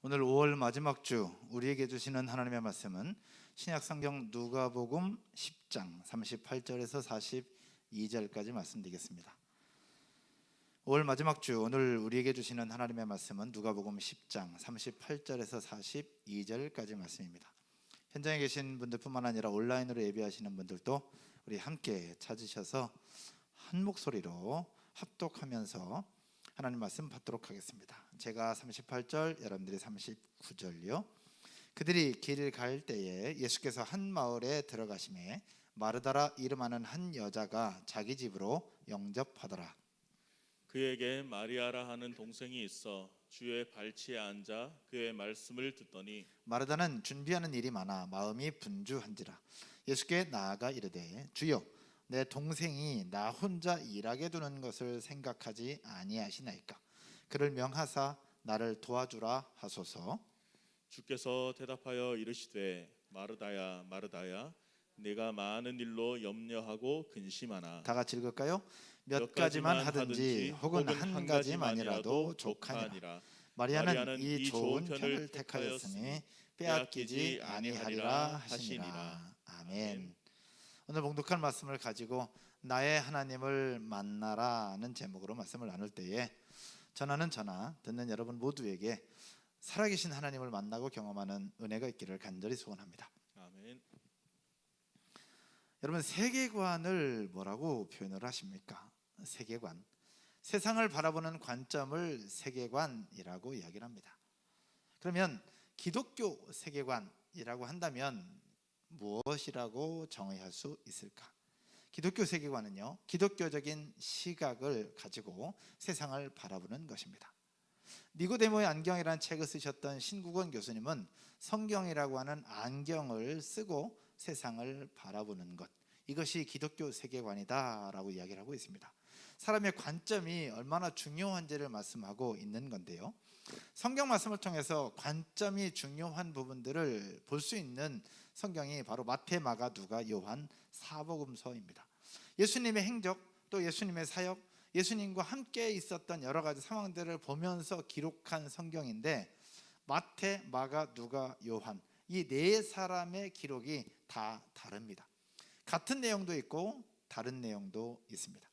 오늘 5월 마지막 주 우리에게 주시는 하나님의 말씀은 신약성경 누가복음 10장 38절에서 42절까지 말씀드리겠습니다. 5월 마지막 주 오늘 우리에게 주시는 하나님의 말씀은 누가복음 10장 38절에서 42절까지 말씀입니다. 현장에 계신 분들뿐만 아니라 온라인으로 예배하시는 분들도 우리 함께 찾으셔서 한 목소리로 합독하면서 하나님 말씀 받도록 하겠습니다. 제가 38절, 여러분들이 39절요. 그들이 길을 갈 때에 예수께서 한 마을에 들어가시매 마르다라 이름하는 한 여자가 자기 집으로 영접하더라. 그에게 마리아라 하는 동생이 있어 주의 발치에 앉아 그의 말씀을 듣더니 마르다는 준비하는 일이 많아 마음이 분주한지라 예수께 나아가 이르되 주여 내 동생이 나 혼자 일하게 두는 것을 생각하지 아니하시나이까. 그를 명하사 나를 도와주라 하소서. 주께서 대답하여 이르시되 마르다야 마르다야 네가 많은 일로 염려하고 근심하나 다 같이 읽을까요? 몇 가지만 하든지 혹은 한 가지만이라도 족하니라. 마리아는 이 좋은 편을 택하였으니 빼앗기지 아니하리라 하시니라. 아멘. 오늘 봉독할 말씀을 가지고 나의 하나님을 만나라는 제목으로 말씀을 나눌 때에 전하는 저나 듣는 여러분 모두에게 살아계신 하나님을 만나고 경험하는 은혜가 있기를 간절히 소원합니다. 아멘. 여러분, 세계관을 뭐라고 표현을 하십니까? 세계관, 세상을 바라보는 관점을 세계관이라고 이야기를 합니다. 그러면 기독교 세계관이라고 한다면 무엇이라고 정의할 수 있을까? 기독교 세계관은요, 기독교적인 시각을 가지고 세상을 바라보는 것입니다. 니고데모의 안경이라는 책을 쓰셨던 신국원 교수님은 성경이라고 하는 안경을 쓰고 세상을 바라보는 것, 이것이 기독교 세계관이다라고 이야기를 하고 있습니다. 사람의 관점이 얼마나 중요한지를 말씀하고 있는 건데요, 성경 말씀을 통해서 관점이 중요한 부분들을 볼 수 있는 성경이 바로 마태, 마가, 누가, 요한 사복음서입니다. 예수님의 행적, 또 예수님의 사역, 예수님과 함께 있었던 여러 가지 상황들을 보면서 기록한 성경인데, 마태, 마가, 누가, 요한 이 네 사람의 기록이 다 다릅니다. 같은 내용도 있고 다른 내용도 있습니다.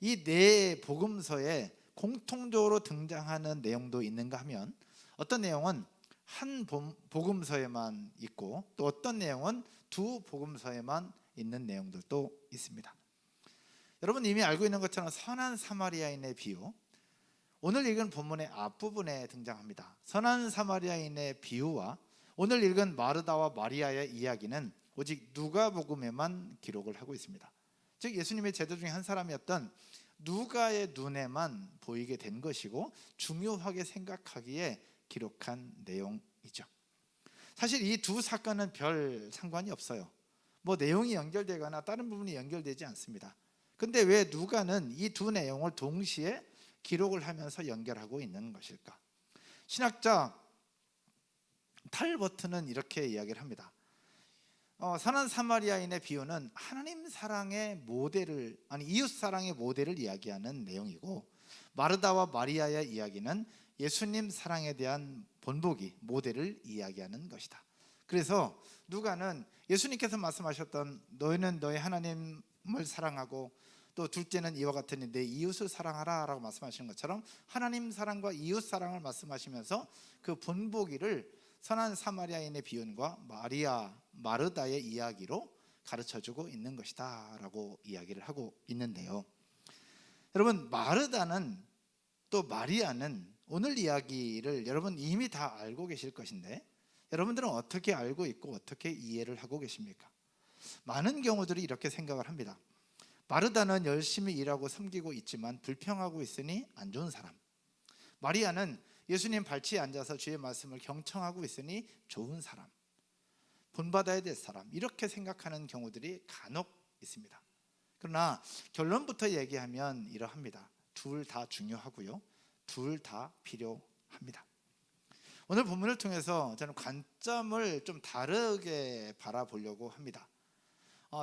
이 네 복음서에 공통적으로 등장하는 내용도 있는가 하면, 어떤 내용은 한 복음서에만 있고 또 어떤 내용은 두 복음서에만 있는 내용들도 있습니다. 여러분 이미 알고 있는 것처럼 선한 사마리아인의 비유, 오늘 읽은 본문의 앞부분에 등장합니다. 선한 사마리아인의 비유와 오늘 읽은 마르다와 마리아의 이야기는 오직 누가복음에만 기록을 하고 있습니다. 즉 예수님의 제자 중에 한 사람이었던 누가의 눈에만 보이게 된 것이고 중요하게 생각하기에 기록한 내용이죠. 사실 이 두 사건은 별 상관이 없어요. 뭐 내용이 연결되거나 다른 부분이 연결되지 않습니다. 근데 왜 누가는 이 두 내용을 동시에 기록을 하면서 연결하고 있는 것일까? 신학자 탈버트는 이렇게 이야기를 합니다. 선한 사마리아인의 비유는 하나님 사랑의 모델을, 이웃 사랑의 모델을 이야기하는 내용이고, 마르다와 마리아의 이야기는 예수님 사랑에 대한 본보기, 모델을 이야기하는 것이다. 그래서 누가는 예수님께서 말씀하셨던 너희는 너희 하나님을 사랑하고 또 둘째는 이와 같으니 내 이웃을 사랑하라 라고 말씀하시는 것처럼 하나님 사랑과 이웃 사랑을 말씀하시면서 그 본보기를 선한 사마리아인의 비유와 마르다의 이야기로 가르쳐주고 있는 것이다 라고 이야기를 하고 있는데요, 여러분 마르다는 또 마리아는 오늘 이야기를 여러분 이미 다 알고 계실 것인데, 여러분들은 어떻게 알고 있고 어떻게 이해를 하고 계십니까? 많은 경우들이 이렇게 생각을 합니다. 마르다는 열심히 일하고 섬기고 있지만 불평하고 있으니 안 좋은 사람, 마리아는 예수님 발치에 앉아서 주의 말씀을 경청하고 있으니 좋은 사람, 본받아야 될 사람, 이렇게 생각하는 경우들이 간혹 있습니다. 그러나 결론부터 얘기하면 이러합니다. 둘 다 중요하고요, 둘 다 필요합니다. 오늘 본문을 통해서 저는 관점을 좀 다르게 바라보려고 합니다.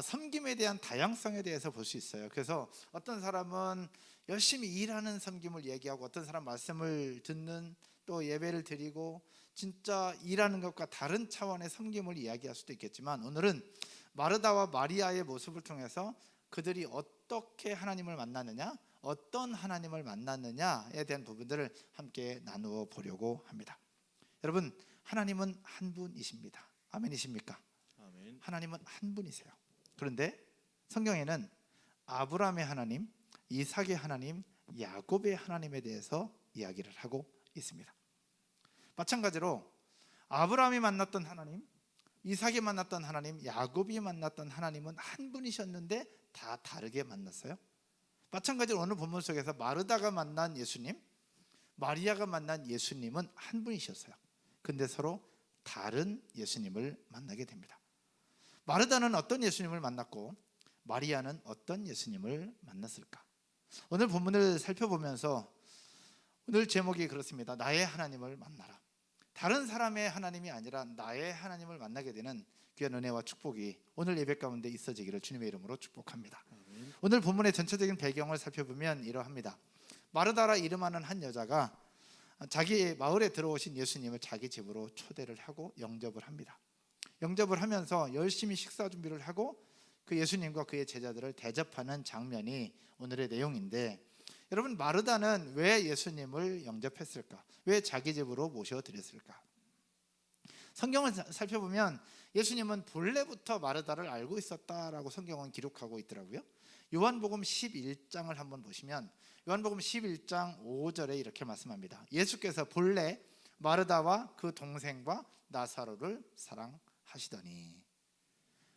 섬김에 대한 다양성에 대해서 볼 수 있어요. 그래서 어떤 사람은 열심히 일하는 섬김을 얘기하고, 어떤 사람 말씀을 듣는 또 예배를 드리고 진짜 일하는 것과 다른 차원의 섬김을 이야기할 수도 있겠지만, 오늘은 마르다와 마리아의 모습을 통해서 그들이 어떻게 하나님을 만났느냐, 어떤 하나님을 만났느냐에 대한 부분들을 함께 나누어 보려고 합니다. 여러분, 하나님은 한 분이십니다. 아멘이십니까? 아멘. 하나님은 한 분이세요. 그런데 성경에는 아브라함의 하나님, 이삭의 하나님, 야곱의 하나님에 대해서 이야기를 하고 있습니다. 마찬가지로 아브라함이 만났던 하나님, 이삭이 만났던 하나님, 야곱이 만났던 하나님은 한 분이셨는데 다 다르게 만났어요. 마찬가지로 오늘 본문 속에서 마르다가 만난 예수님, 마리아가 만난 예수님은 한 분이셨어요. 근데 서로 다른 예수님을 만나게 됩니다. 마르다는 어떤 예수님을 만났고 마리아는 어떤 예수님을 만났을까? 오늘 본문을 살펴보면서 오늘 제목이 그렇습니다. 나의 하나님을 만나라. 다른 사람의 하나님이 아니라 나의 하나님을 만나게 되는 귀한 은혜와 축복이 오늘 예배 가운데 있어지기를 주님의 이름으로 축복합니다. 오늘 본문의 전체적인 배경을 살펴보면 이러합니다. 마르다라 이름하는 한 여자가 자기 마을에 들어오신 예수님을 자기 집으로 초대를 하고 영접을 합니다. 영접을 하면서 열심히 식사 준비를 하고 그 예수님과 그의 제자들을 대접하는 장면이 오늘의 내용인데, 여러분, 마르다는 왜 예수님을 영접했을까? 왜 자기 집으로 모셔드렸을까? 성경을 살펴보면 예수님은 본래부터 마르다를 알고 있었다라고 성경은 기록하고 있더라고요. 요한복음 11장을 한번 보시면 요한복음 11장 5절에 이렇게 말씀합니다. 예수께서 본래 마르다와 그 동생과 나사로를 사랑하시더니,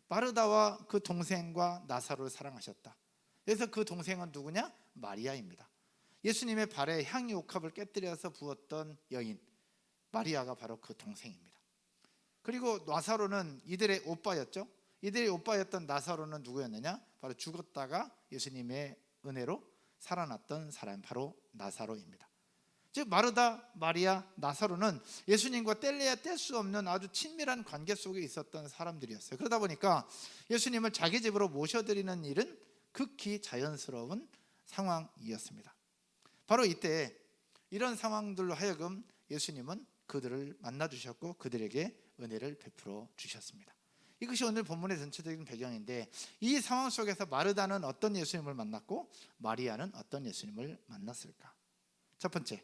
마르다와 그 동생과 나사로를 사랑하셨다. 그래서 그 동생은 누구냐? 마리아입니다. 예수님의 발에 향유 옥합을 깨뜨려서 부었던 여인 마리아가 바로 그 동생입니다. 그리고 나사로는 이들의 오빠였죠. 이들의 오빠였던 나사로는 누구였느냐? 바로 죽었다가 예수님의 은혜로 살아났던 사람, 바로 나사로입니다. 즉 마르다, 마리아, 나사로는 예수님과 뗄래야 뗄 수 없는 아주 친밀한 관계 속에 있었던 사람들이었어요. 그러다 보니까 예수님을 자기 집으로 모셔드리는 일은 극히 자연스러운 상황이었습니다. 바로 이때 이런 상황들로 하여금 예수님은 그들을 만나주셨고 그들에게 은혜를 베풀어 주셨습니다. 이것이 오늘 본문의 전체적인 배경인데, 이 상황 속에서 마르다는 어떤 예수님을 만났고 마리아는 어떤 예수님을 만났을까? 첫 번째,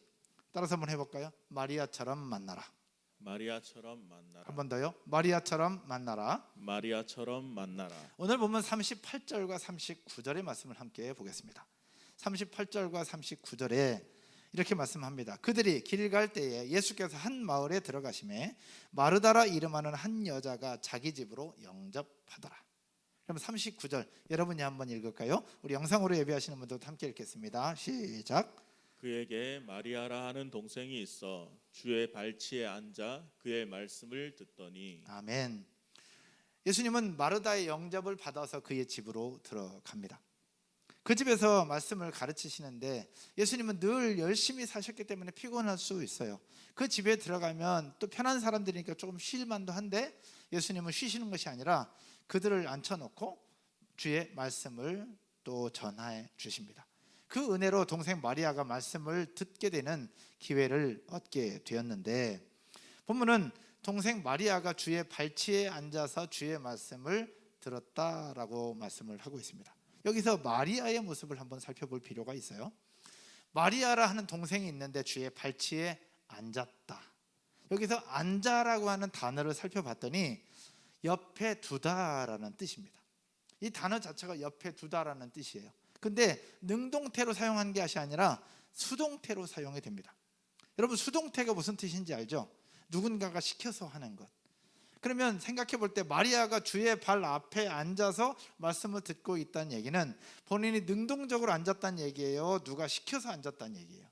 따라서 한번 해볼까요? 마리아처럼 만나라. 마리아처럼 만나라. 한 번 더요. 마리아처럼 만나라. 마리아처럼 만나라. 오늘 보면 38절과 39절의 말씀을 함께 보겠습니다. 38절과 39절에 이렇게 말씀합니다. 그들이 길 갈 때에 예수께서 한 마을에 들어가시매 마르다라 이름하는 한 여자가 자기 집으로 영접하더라. 그럼 39절 여러분이 한번 읽을까요? 우리 영상으로 예배하시는 분들도 함께 읽겠습니다. 시작. 그에게 마리아라 하는 동생이 있어 주의 발치에 앉아 그의 말씀을 듣더니. 아멘. 예수님은 마르다의 영접을 받아서 그의 집으로 들어갑니다. 그 집에서 말씀을 가르치시는데 예수님은 늘 열심히 사셨기 때문에 피곤할 수 있어요. 그 집에 들어가면 또 편한 사람들이니까 조금 쉴 만도 한데 예수님은 쉬시는 것이 아니라 그들을 앉혀놓고 주의 말씀을 또 전해 주십니다. 그 은혜로 동생 마리아가 말씀을 듣게 되는 기회를 얻게 되었는데, 본문은 동생 마리아가 주의 발치에 앉아서 주의 말씀을 들었다라고 말씀을 하고 있습니다. 여기서 마리아의 모습을 한번 살펴볼 필요가 있어요. 마리아라 하는 동생이 있는데 주의 발치에 앉았다. 여기서 앉아라고 하는 단어를 살펴봤더니 옆에 두다라는 뜻입니다. 이 단어 자체가 옆에 두다라는 뜻이에요. 근데 능동태로 사용한 것이 아니라 수동태로 사용이 됩니다. 여러분, 수동태가 무슨 뜻인지 알죠? 누군가가 시켜서 하는 것. 그러면 생각해 볼 때 마리아가 주의 발 앞에 앉아서 말씀을 듣고 있다는 얘기는 본인이 능동적으로 앉았다는 얘기예요? 누가 시켜서 앉았다는 얘기예요?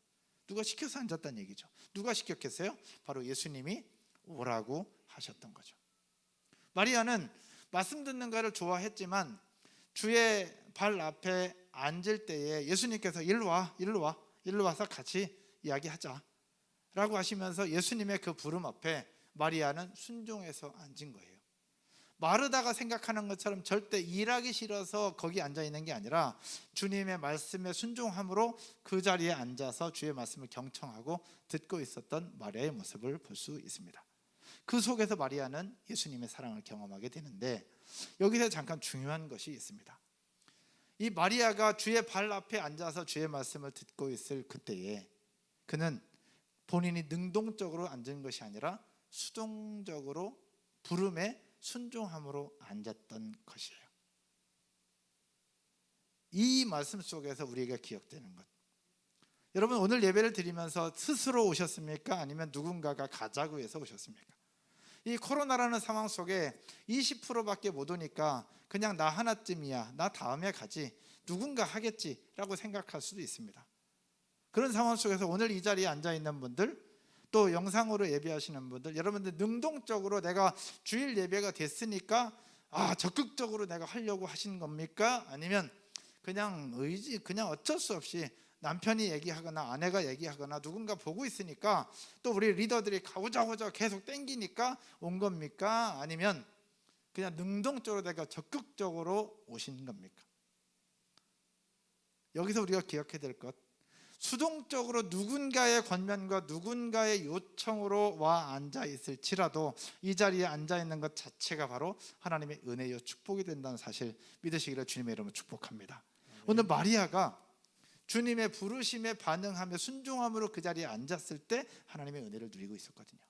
누가 시켜서 앉았다는 얘기죠. 누가 시켰겠어요? 바로 예수님이 오라고 하셨던 거죠. 마리아는 말씀 듣는 것을 좋아했지만 주의 발 앞에 앉을 때에 예수님께서 일로 와서 같이 이야기하자 라고 하시면서 예수님의 그 부름 앞에 마리아는 순종해서 앉은 거예요. 마르다가 생각하는 것처럼 절대 일하기 싫어서 거기 앉아 있는 게 아니라 주님의 말씀에 순종함으로 그 자리에 앉아서 주의 말씀을 경청하고 듣고 있었던 마리아의 모습을 볼 수 있습니다. 그 속에서 마리아는 예수님의 사랑을 경험하게 되는데, 여기서 잠깐 중요한 것이 있습니다. 이 마리아가 주의 발 앞에 앉아서 주의 말씀을 듣고 있을 그때에 그는 본인이 능동적으로 앉은 것이 아니라 수동적으로 부름에 순종함으로 앉았던 것이에요. 이 말씀 속에서 우리에게 기억되는 것, 여러분 오늘 예배를 드리면서 스스로 오셨습니까? 아니면 누군가가 가자고 해서 오셨습니까? 이 코로나라는 상황 속에 20%밖에 못 오니까 그냥 나 하나쯤이야, 나 다음에 가지, 누군가 하겠지라고 생각할 수도 있습니다. 그런 상황 속에서 오늘 이 자리에 앉아있는 분들, 또 영상으로 예배하시는 분들, 여러분들 능동적으로 내가 주일 예배가 됐으니까 적극적으로 내가 하려고 하신 겁니까? 아니면 그냥 그냥 어쩔 수 없이 남편이 얘기하거나 아내가 얘기하거나 누군가 보고 있으니까 또 우리 리더들이 가오자고자 계속 땡기니까 온 겁니까? 아니면 그냥 능동적으로 내가 적극적으로 오신 겁니까? 여기서 우리가 기억해야 될 것, 수동적으로 누군가의 권면과 누군가의 요청으로 와 앉아 있을지라도 이 자리에 앉아 있는 것 자체가 바로 하나님의 은혜요 축복이 된다는 사실 믿으시기를 주님의 이름으로 축복합니다. 오늘 마리아가 주님의 부르심에 반응하며 순종함으로 그 자리에 앉았을 때 하나님의 은혜를 누리고 있었거든요.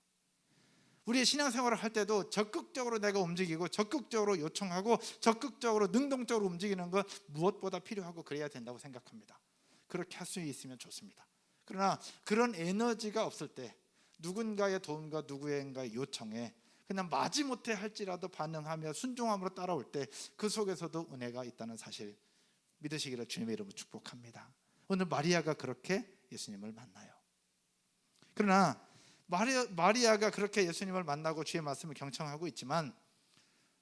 우리의 신앙생활을 할 때도 적극적으로 내가 움직이고 적극적으로 요청하고 적극적으로 능동적으로 움직이는 것 무엇보다 필요하고 그래야 된다고 생각합니다. 그렇게 할 수 있으면 좋습니다. 그러나 그런 에너지가 없을 때 누군가의 도움과 누구인가의 요청에 그냥 마지못해 할지라도 반응하며 순종함으로 따라올 때 그 속에서도 은혜가 있다는 사실 믿으시기를 주님의 이름으로 축복합니다. 오늘 마리아가 그렇게 예수님을 만나요. 그러나 마리아가 그렇게 예수님을 만나고 주의 말씀을 경청하고 있지만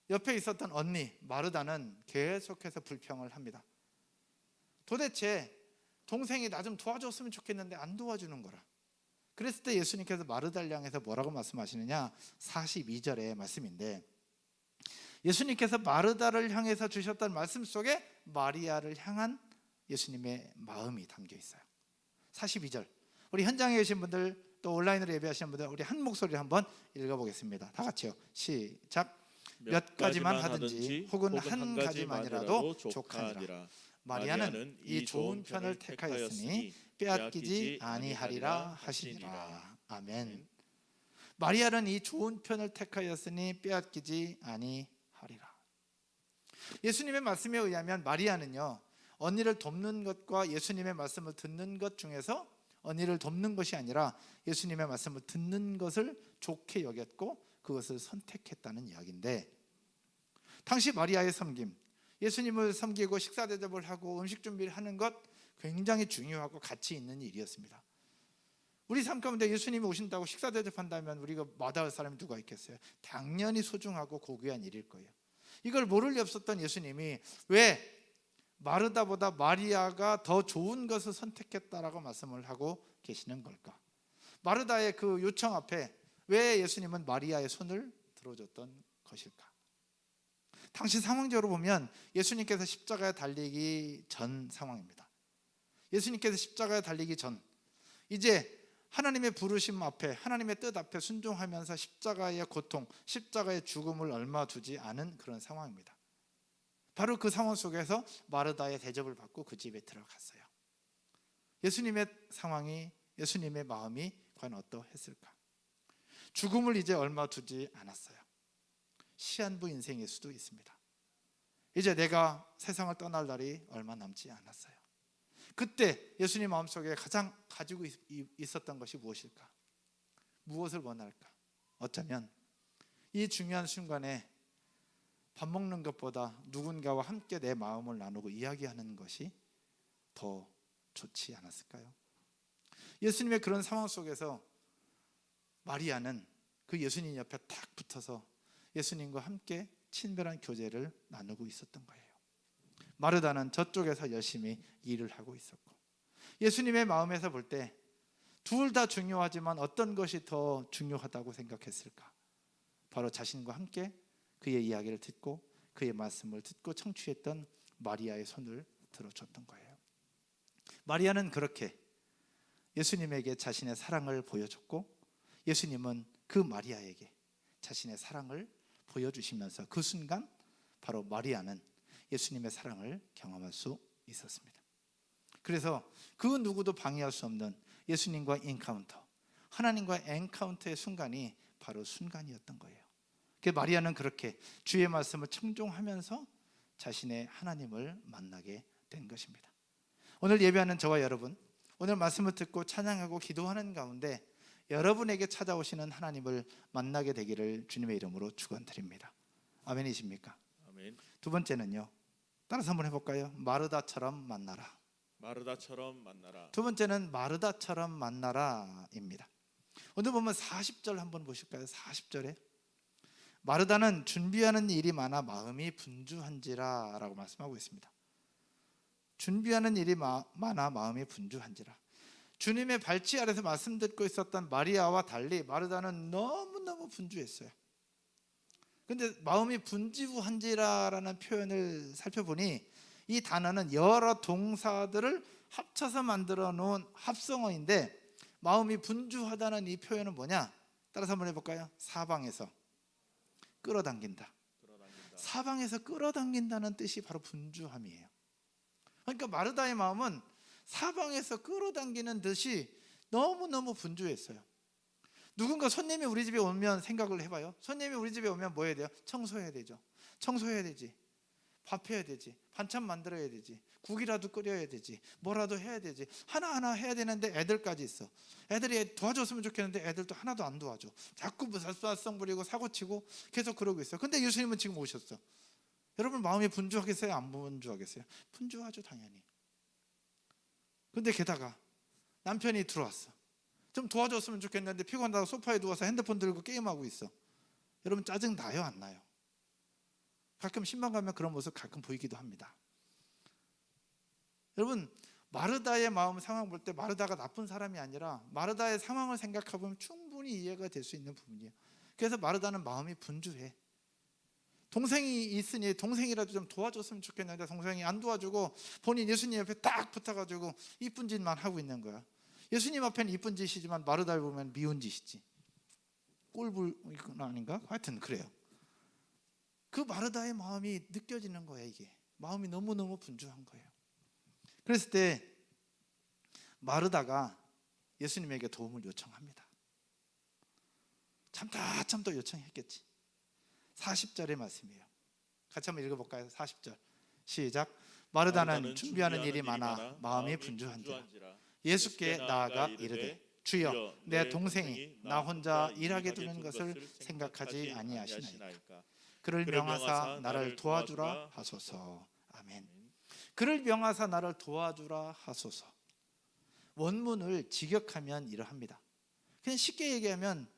옆에 있었던 언니 마르다는 계속해서 불평을 합니다. 도대체 동생이 나 좀 도와줬으면 좋겠는데 안 도와주는 거라. 그랬을 때 예수님께서 마르다를 향해서 뭐라고 말씀하시느냐, 42절의 말씀인데, 예수님께서 마르다를 향해서 주셨던 말씀 속에 마리아를 향한 예수님의 마음이 담겨 있어요. 42절, 우리 현장에 계신 분들 또 온라인으로 예배하시는 분들 우리 한 목소리로 한번 읽어보겠습니다. 다 같이요. 시작. 몇 가지만 하든지 혹은 한 가지만이라도 족하니라. 마리아는 이 좋은 편을 택하였으니 빼앗기지 아니하리라 하시니라. 아멘. 마리아는 이 좋은 편을 택하였으니 빼앗기지 아니하리라. 예수님의 말씀에 의하면 마리아는요, 언니를 돕는 것과 예수님의 말씀을 듣는 것 중에서 언니를 돕는 것이 아니라 예수님의 말씀을 듣는 것을 좋게 여겼고 그것을 선택했다는 이야기인데, 당시 마리아의 섬김, 예수님을 섬기고 식사 대접을 하고 음식 준비를 하는 것 굉장히 중요하고 가치 있는 일이었습니다. 우리 삶 가운데 예수님이 오신다고 식사 대접한다면 우리가 마다할 사람이 누가 있겠어요? 당연히 소중하고 고귀한 일일 거예요. 이걸 모를 리 없었던 예수님이 왜 마르다보다 마리아가 더 좋은 것을 선택했다라고 말씀을 하고 계시는 걸까? 마르다의 그 요청 앞에 왜 예수님은 마리아의 손을 들어줬던 것일까? 당시 상황적으로 보면 예수님께서 십자가에 달리기 전 상황입니다. 예수님께서 십자가에 달리기 전, 이제 하나님의 부르심 앞에, 하나님의 뜻 앞에 순종하면서 십자가의 고통, 십자가의 죽음을 얼마 두지 않은 그런 상황입니다. 바로 그 상황 속에서 마르다의 대접을 받고 그 집에 들어갔어요. 예수님의 상황이, 예수님의 마음이 과연 어떠했을까? 죽음을 이제 얼마 두지 않았어요. 시한부 인생일 수도 있습니다. 이제 내가 세상을 떠날 날이 얼마 남지 않았어요. 그때 예수님 마음속에 가장 가지고 있었던 것이 무엇일까? 무엇을 원할까? 어쩌면 이 중요한 순간에 밥 먹는 것보다 누군가와 함께 내 마음을 나누고 이야기하는 것이 더 좋지 않았을까요? 예수님의 그런 상황 속에서 마리아는 그 예수님 옆에 탁 붙어서 예수님과 함께 친밀한 교제를 나누고 있었던 거예요. 마르다는 저쪽에서 열심히 일을 하고 있었고, 예수님의 마음에서 볼 때 둘 다 중요하지만 어떤 것이 더 중요하다고 생각했을까? 바로 자신과 함께 그의 이야기를 듣고 그의 말씀을 듣고 청취했던 마리아의 손을 들어줬던 거예요. 마리아는 그렇게 예수님에게 자신의 사랑을 보여줬고, 예수님은 그 마리아에게 자신의 사랑을 보여주시면서 그 순간 바로 마리아는 예수님의 사랑을 경험할 수 있었습니다. 그래서 그 누구도 방해할 수 없는 예수님과 인카운터, 하나님과 엔카운터의 순간이 바로 순간이었던 거예요. 마리아는 그렇게 주의 말씀을 청종하면서 자신의 하나님을 만나게 된 것입니다. 오늘 예배하는 저와 여러분, 오늘 말씀을 듣고 찬양하고 기도하는 가운데 여러분에게 찾아오시는 하나님을 만나게 되기를 주님의 이름으로 축원드립니다. 아멘이십니까? 아멘. 두 번째는요, 따라서 한번 해볼까요? 마르다처럼 만나라. 마르다처럼 만나라. 두 번째는 마르다처럼 만나라입니다. 오늘 보면 40절 한번 보실까요? 40절에 마르다는 준비하는 일이 많아 마음이 분주한지라 라고 말씀하고 있습니다. 준비하는 일이 많아 마음이 분주한지라. 주님의 발치 아래서 말씀 듣고 있었던 마리아와 달리 마르다는 너무너무 분주했어요. 근데 마음이 분주한지라라는 표현을 살펴보니 이 단어는 여러 동사들을 합쳐서 만들어 놓은 합성어인데, 마음이 분주하다는 이 표현은 뭐냐? 따라서 한번 해볼까요? 사방에서 끌어당긴다. 사방에서 끌어당긴다는 뜻이 바로 분주함이에요. 그러니까 마르다의 마음은 사방에서 끌어당기는 듯이 너무너무 분주했어요. 누군가 손님이 우리 집에 오면 생각을 해봐요. 손님이 우리 집에 오면 뭐 해야 돼요? 청소해야 되죠. 청소해야 되지. 밥 해야 되지. 반찬 만들어야 되지. 국이라도 끓여야 되지. 뭐라도 해야 되지. 하나하나 해야 되는데 애들까지 있어. 애들이 도와줬으면 좋겠는데 애들도 하나도 안 도와줘. 자꾸 무살성 부리고 사고치고 계속 그러고 있어. 근데 예수님은 지금 오셨어. 여러분 마음이 분주하겠어요? 안 분주하겠어요? 분주하죠, 당연히. 근데 게다가 남편이 들어왔어. 좀 도와줬으면 좋겠는데 피곤하다고 소파에 누워서 핸드폰 들고 게임하고 있어. 여러분 짜증 나요, 안 나요? 가끔 신방 가면 그런 모습 가끔 보이기도 합니다. 여러분 마르다의 마음 상황 볼 때 마르다가 나쁜 사람이 아니라 마르다의 상황을 생각해보면 충분히 이해가 될 수 있는 부분이에요. 그래서 마르다는 마음이 분주해. 동생이 있으니 동생이라도 좀 도와줬으면 좋겠는데 동생이 안 도와주고 본인 예수님 옆에 딱 붙어가지고 이쁜 짓만 하고 있는 거야. 예수님 앞에는 이쁜 짓이지만 마르다를 보면 미운 짓이지. 꼴불 아닌가? 하여튼 그래요. 그 마르다의 마음이 느껴지는 거예요. 이게 마음이 너무너무 분주한 거예요. 그랬을 때 마르다가 예수님에게 도움을 요청합니다. 참다 요청했겠지. 40절의 말씀이에요. 같이 한번 읽어볼까요? 40절 시작. 마르다는 준비하는 일이 많아 마음이 분주한지라. 예수께 나아가 이르되 주여, 내 동생이 나 혼자 일하게 두는 것을 생각하지 아니하시나이까. 그를 명하사 나를 도와주라 하소서. 아멘. 그를 명하사 나를 도와주라 하소서. 원문을 직역하면 이러합니다. 그냥 쉽게 얘기하면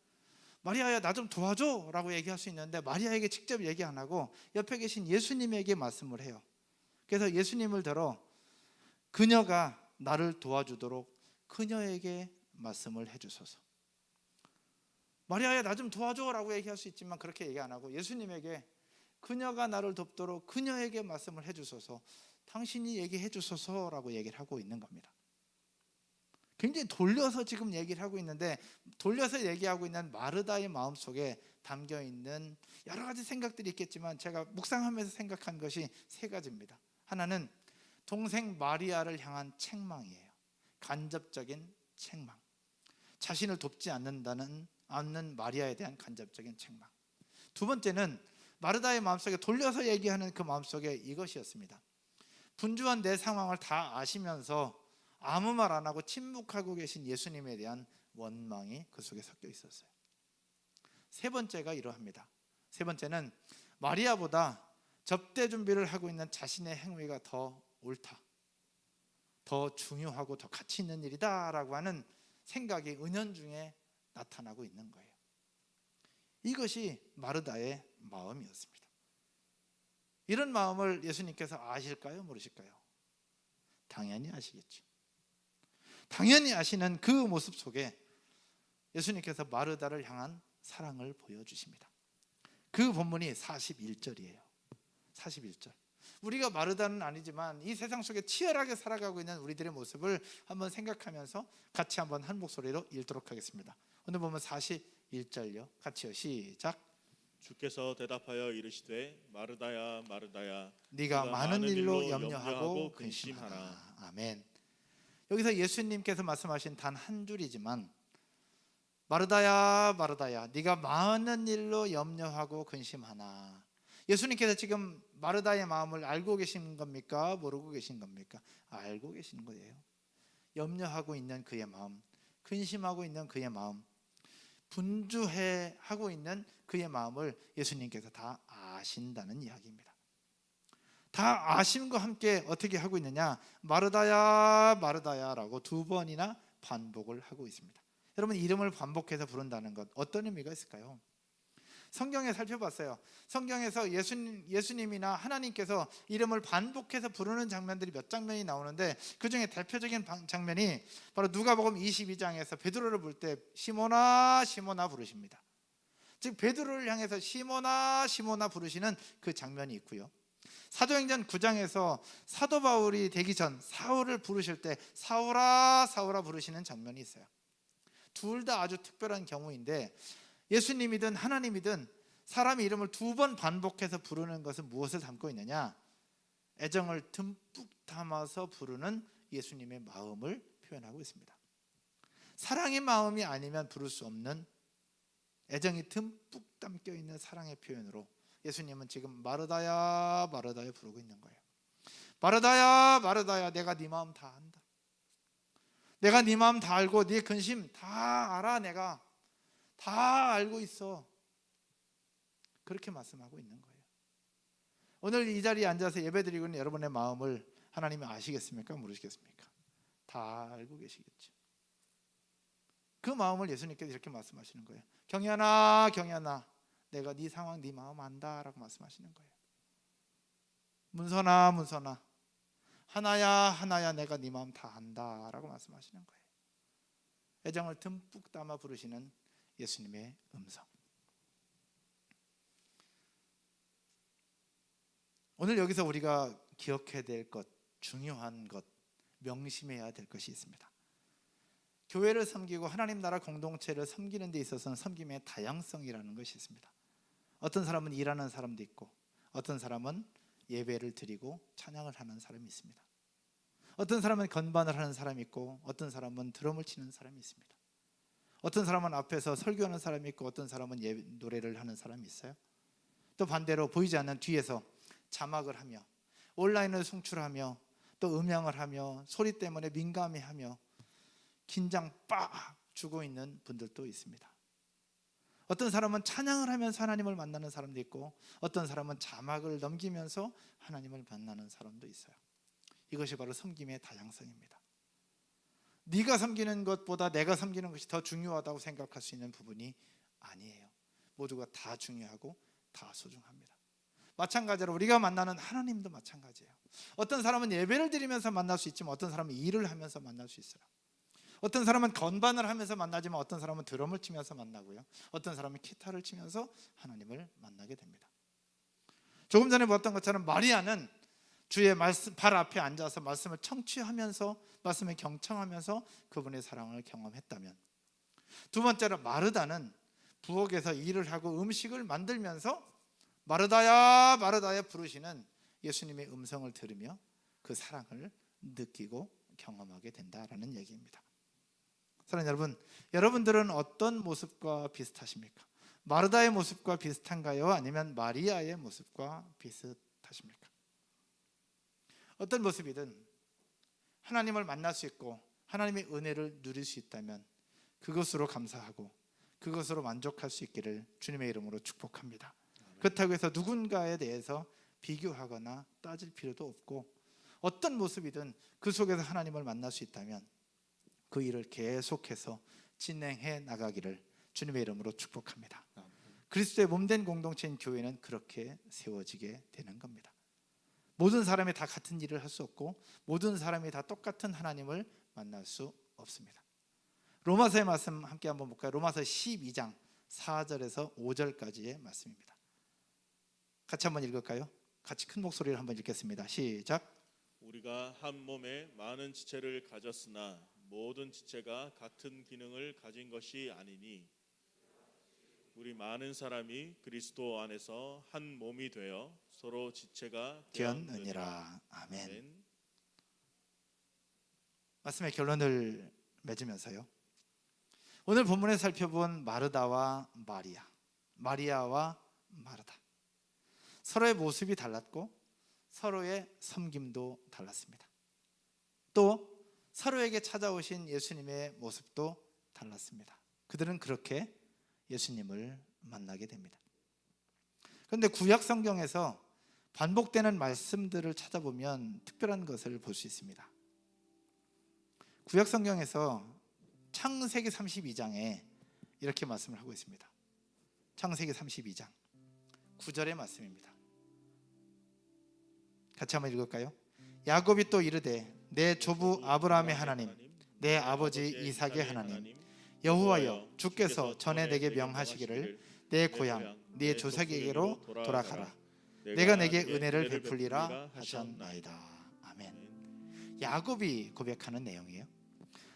마리아야 나 좀 도와줘 라고 얘기할 수 있는데, 마리아에게 직접 얘기 안 하고 옆에 계신 예수님에게 말씀을 해요. 그래서 예수님을 들어 그녀가 나를 도와주도록 그녀에게 말씀을 해주소서. 마리아야 나 좀 도와줘 라고 얘기할 수 있지만 그렇게 얘기 안 하고 예수님에게 그녀가 나를 돕도록 그녀에게 말씀을 해주소서, 당신이 얘기해 주소서 라고 얘기를 하고 있는 겁니다. 굉장히 돌려서 지금 얘기를 하고 있는데, 돌려서 얘기하고 있는 마르다의 마음속에 담겨있는 여러 가지 생각들이 있겠지만 제가 묵상하면서 생각한 것이 세 가지입니다. 하나는 동생 마리아를 향한 책망이에요. 간접적인 책망. 자신을 돕지 않는 마리아에 대한 간접적인 책망. 두 번째는 마르다의 마음속에 돌려서 얘기하는 그 마음속에 이것이었습니다. 분주한 내 상황을 다 아시면서 아무 말 안 하고 침묵하고 계신 예수님에 대한 원망이 그 속에 섞여 있었어요. 세 번째가 이러합니다. 세 번째는 마리아보다 접대 준비를 하고 있는 자신의 행위가 더 옳다, 더 중요하고 더 가치 있는 일이다 라고 하는 생각이 은연중에 나타나고 있는 거예요. 이것이 마르다의 마음이었습니다. 이런 마음을 예수님께서 아실까요? 모르실까요? 당연히 아시겠죠. 당연히 아시는 그 모습 속에 예수님께서 마르다를 향한 사랑을 보여주십니다. 그 본문이 41절이에요. 41절. 우리가 마르다는 아니지만 이 세상 속에 치열하게 살아가고 있는 우리들의 모습을 한번 생각하면서 같이 한번 한 목소리로 읽도록 하겠습니다. 오늘 보면 41절요. 같이요. 시작. 주께서 대답하여 이르시되 마르다야 마르다야 네가 많은 일로 염려하고 근심하라. 아멘. 여기서 예수님께서 말씀하신 단 한 줄이지만 마르다야 마르다야 네가 많은 일로 염려하고 근심하나. 예수님께서 지금 마르다의 마음을 알고 계신 겁니까? 모르고 계신 겁니까? 알고 계시는 거예요. 염려하고 있는 그의 마음, 근심하고 있는 그의 마음, 분주해 하고 있는 그의 마음을 예수님께서 다 아신다는 이야기입니다. 다 아심과 함께 어떻게 하고 있느냐? 마르다야 마르다야라고 두 번이나 반복을 하고 있습니다. 여러분, 이름을 반복해서 부른다는 것 어떤 의미가 있을까요? 성경에 살펴봤어요. 성경에서 예수님이나 하나님께서 이름을 반복해서 부르는 장면들이 몇 장면이 나오는데 그 중에 대표적인 장면이 바로 누가복음 22장에서 베드로를 부를 때 시몬아 시몬아 부르십니다. 즉 베드로를 향해서 시몬아 시몬아 부르시는 그 장면이 있고요. 사도행전 9장에서 사도 바울이 되기 전 사울을 부르실 때 사울아 사울아 부르시는 장면이 있어요. 둘 다 아주 특별한 경우인데 예수님이든 하나님이든 사람의 이름을 두 번 반복해서 부르는 것은 무엇을 담고 있느냐? 애정을 듬뿍 담아서 부르는 예수님의 마음을 표현하고 있습니다. 사랑의 마음이 아니면 부를 수 없는 애정이 듬뿍 담겨 있는 사랑의 표현으로 예수님은 지금 마르다야 마르다야 부르고 있는 거예요. 마르다야 마르다야 내가 네 마음 다 안다. 내가 네 마음 다 알고 네 근심 다 알아. 내가 다 알고 있어. 그렇게 말씀하고 있는 거예요. 오늘 이 자리에 앉아서 예배드리고 있는 여러분의 마음을 하나님이 아시겠습니까? 모르시겠습니까? 다 알고 계시겠죠. 그 마음을 예수님께서 이렇게 말씀하시는 거예요. 경연아 경연아 내가 네 상황 네 마음 안다라고 말씀하시는 거예요. 문선아 문선아 하나야 하나야 내가 네 마음 다 안다라고 말씀하시는 거예요. 애정을 듬뿍 담아 부르시는 예수님의 음성. 오늘 여기서 우리가 기억해야 될 것, 중요한 것, 명심해야 될 것이 있습니다. 교회를 섬기고 하나님 나라 공동체를 섬기는 데 있어서는 섬김의 다양성이라는 것이 있습니다. 어떤 사람은 일하는 사람도 있고 어떤 사람은 예배를 드리고 찬양을 하는 사람이 있습니다. 어떤 사람은 건반을 하는 사람이 있고 어떤 사람은 드럼을 치는 사람이 있습니다. 어떤 사람은 앞에서 설교하는 사람이 있고 어떤 사람은 노래를 하는 사람이 있어요. 또 반대로 보이지 않는 뒤에서 자막을 하며 온라인을 송출하며 또 음향을 하며 소리 때문에 민감해하며 긴장 빡 주고 있는 분들도 있습니다. 어떤 사람은 찬양을 하면서 하나님을 만나는 사람도 있고 어떤 사람은 자막을 넘기면서 하나님을 만나는 사람도 있어요. 이것이 바로 섬김의 다양성입니다. 네가 섬기는 것보다 내가 섬기는 것이 더 중요하다고 생각할 수 있는 부분이 아니에요. 모두가 다 중요하고 다 소중합니다. 마찬가지로 우리가 만나는 하나님도 마찬가지예요. 어떤 사람은 예배를 드리면서 만날 수 있지만 어떤 사람은 일을 하면서 만날 수 있어요. 어떤 사람은 건반을 하면서 만나지만 어떤 사람은 드럼을 치면서 만나고요. 어떤 사람은 기타를 치면서 하나님을 만나게 됩니다. 조금 전에 봤던 것처럼 마리아는 주의 말씀 발 앞에 앉아서 말씀을 청취하면서 말씀을 경청하면서 그분의 사랑을 경험했다면, 두 번째로 마르다는 부엌에서 일을 하고 음식을 만들면서 마르다야 마르다야 부르시는 예수님의 음성을 들으며 그 사랑을 느끼고 경험하게 된다라는 얘기입니다. 사랑하는 여러분, 여러분들은 어떤 모습과 비슷하십니까? 마르다의 모습과 비슷한가요? 아니면 마리아의 모습과 비슷하십니까? 어떤 모습이든 하나님을 만날 수 있고 하나님의 은혜를 누릴 수 있다면 그것으로 감사하고 그것으로 만족할 수 있기를 주님의 이름으로 축복합니다. 그렇다고 해서 누군가에 대해서 비교하거나 따질 필요도 없고 어떤 모습이든 그 속에서 하나님을 만날 수 있다면 그 일을 계속해서 진행해 나가기를 주님의 이름으로 축복합니다. 그리스도의 몸된 공동체인 교회는 그렇게 세워지게 되는 겁니다. 모든 사람이 다 같은 일을 할 수 없고 모든 사람이 다 똑같은 하나님을 만날 수 없습니다. 로마서의 말씀 함께 한번 볼까요? 로마서 12장 4절에서 5절까지의 말씀입니다. 같이 한번 읽을까요? 같이 큰 목소리로 한번 읽겠습니다. 시작. 우리가 한 몸에 많은 지체를 가졌으나 모든 지체가 같은 기능을 가진 것이 아니니 우리 많은 사람이 그리스도 안에서 한 몸이 되어 서로 지체가 되었느니라. 되었느니라. 아멘. 아멘. 말씀의 결론을 맺으면서요, 오늘 본문에 살펴본 마르다와 마리아, 마리아와 마르다, 서로의 모습이 달랐고 서로의 섬김도 달랐습니다. 또 서로에게 찾아오신 예수님의 모습도 달랐습니다. 그들은 그렇게 예수님을 만나게 됩니다. 그런데 구약 성경에서 반복되는 말씀들을 찾아보면 특별한 것을 볼 수 있습니다. 구약 성경에서 창세기 32장에 이렇게 말씀을 하고 있습니다. 창세기 32장 9절의 말씀입니다. 같이 한번 읽을까요? 야곱이 또 이르되 내 조부 아브라함의 하나님, 내 아버지 이삭의 하나님 여호와여, 주께서 전에 내게 명하시기를 내 고향 네 조상에게로 돌아가라. 내가 내게 은혜를 베풀리라 하셨나이다. 아멘. 야곱이 고백하는 내용이에요.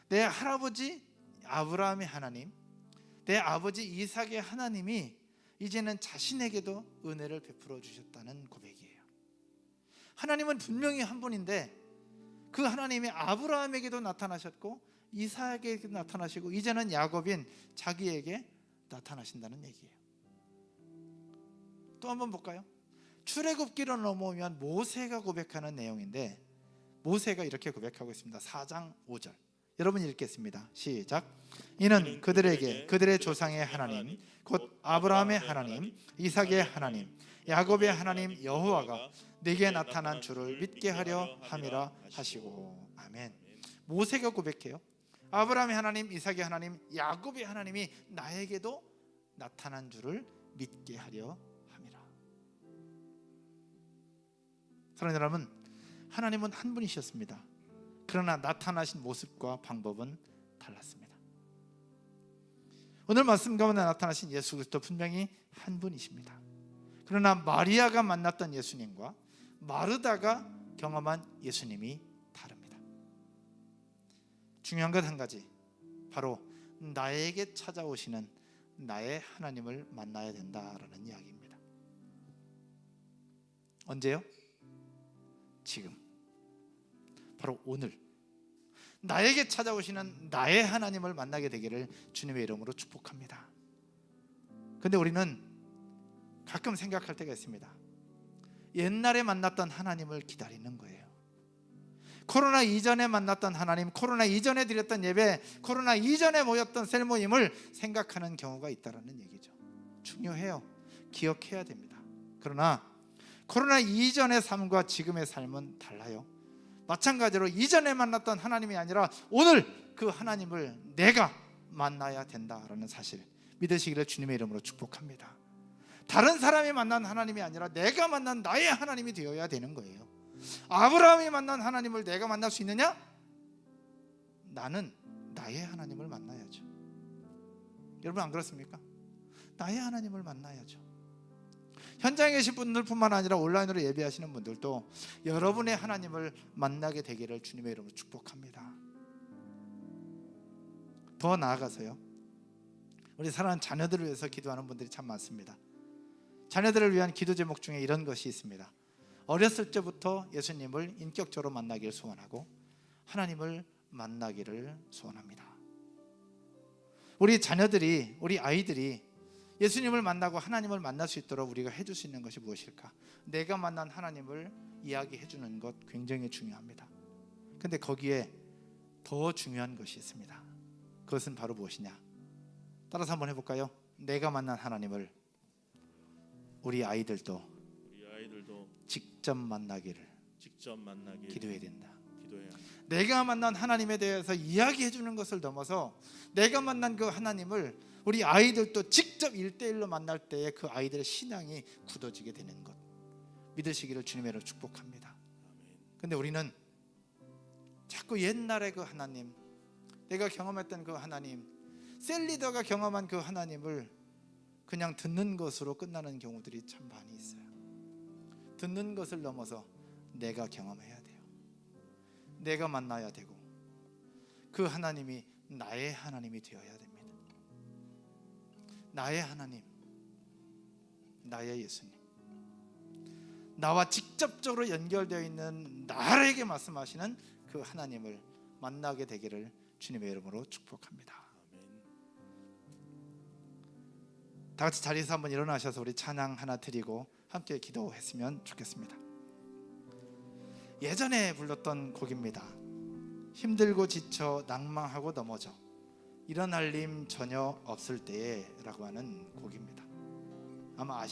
내 할아버지 아브라함의 하나님, 내 아버지 이삭의 하나님이 이제는 자신에게도 은혜를 베풀어 주셨다는 고백이에요. 하나님은 분명히 한 분인데 그 하나님이 아브라함에게도 나타나셨고 이삭에게 나타나시고 이제는 야곱인 자기에게 나타나신다는 얘기예요. 또 한번 볼까요? 출애굽기로 넘어오면 모세가 고백하는 내용인데 모세가 이렇게 고백하고 있습니다. 4장 5절 여러분 읽겠습니다. 시작. 이는 그들에게 그들의 조상의 하나님 곧 아브라함의 하나님, 이삭의 하나님, 야곱의 하나님 여호와가 내게 나타난 주를 믿게 하려 함이라 하시고. 아멘. 모세가 고백해요. 아브라함의 하나님, 이삭의 하나님, 야곱의 하나님이 나에게도 나타난 주를 믿게 하려 함이라. 사랑하는 여러분, 하나님은 한 분이셨습니다. 그러나 나타나신 모습과 방법은 달랐습니다. 오늘 말씀 가운데 나타나신 예수 그리스도 분명히 한 분이십니다. 그러나 마리아가 만났던 예수님과 마르다가 경험한 예수님이 다릅니다. 중요한 것 한 가지, 바로 나에게 찾아오시는 나의 하나님을 만나야 된다라는 이야기입니다. 언제요? 지금, 바로 오늘 나에게 찾아오시는 나의 하나님을 만나게 되기를 주님의 이름으로 축복합니다. 그런데 우리는 가끔 생각할 때가 있습니다. 옛날에 만났던 하나님을 기다리는 거예요. 코로나 이전에 만났던 하나님, 코로나 이전에 드렸던 예배, 코로나 이전에 모였던 셀 모임을 생각하는 경우가 있다는 얘기죠. 중요해요. 기억해야 됩니다. 그러나 코로나 이전의 삶과 지금의 삶은 달라요. 마찬가지로 이전에 만났던 하나님이 아니라 오늘 그 하나님을 내가 만나야 된다라는 사실 믿으시기를 주님의 이름으로 축복합니다. 다른 사람이 만난 하나님이 아니라 내가 만난 나의 하나님이 되어야 되는 거예요. 아브라함이 만난 하나님을 내가 만날 수 있느냐? 나는 나의 하나님을 만나야죠. 여러분 안 그렇습니까? 나의 하나님을 만나야죠. 현장에 계신 분들뿐만 아니라 온라인으로 예배하시는 분들도 여러분의 하나님을 만나게 되기를 주님의 이름으로 축복합니다. 더 나아가서요, 우리 사랑하는 자녀들을 위해서 기도하는 분들이 참 많습니다. 자녀들을 위한 기도 제목 중에 이런 것이 있습니다. 어렸을 때부터 예수님을 인격적으로 만나기를 소원하고 하나님을 만나기를 소원합니다. 우리 자녀들이, 우리 아이들이 예수님을 만나고 하나님을 만날 수 있도록 우리가 해줄 수 있는 것이 무엇일까? 내가 만난 하나님을 이야기해 주는 것 굉장히 중요합니다. 근데 거기에 더 중요한 것이 있습니다. 그것은 바로 무엇이냐? 따라서 한번 해볼까요? 내가 만난 하나님을 우리 아이들도 직접 만나기를 기도해야 된다. 내가 만난 하나님에 대해서 이야기해 주는 것을 넘어서 내가 만난 그 하나님을 우리 아이들도 직접 1대1로 만날 때에 그 아이들의 신앙이 굳어지게 되는 것 믿으시기를 주님의 이름으로 축복합니다. 그런데 우리는 자꾸 옛날의 그 하나님, 내가 경험했던 그 하나님, 셀리더가 경험한 그 하나님을 그냥 듣는 것으로 끝나는 경우들이 참 많이 있어요. 듣는 것을 넘어서 내가 경험해야 돼요. 내가 만나야 되고 그 하나님이 나의 하나님이 되어야 됩니다. 나의 하나님, 나의 예수님, 나와 직접적으로 연결되어 있는 나에게 말씀하시는 그 하나님을 만나게 되기를 주님의 이름으로 축복합니다. 아멘. 다 같이 자리에서 한번 일어나셔서 우리 찬양 하나 드리고 함께 기도했으면 좋겠습니다. 예전에 불렀던 곡입니다. 힘들고 지쳐 낭망하고 넘어져 일어날 힘 전혀 없을 때에 라고 하는 곡입니다. 아마 아실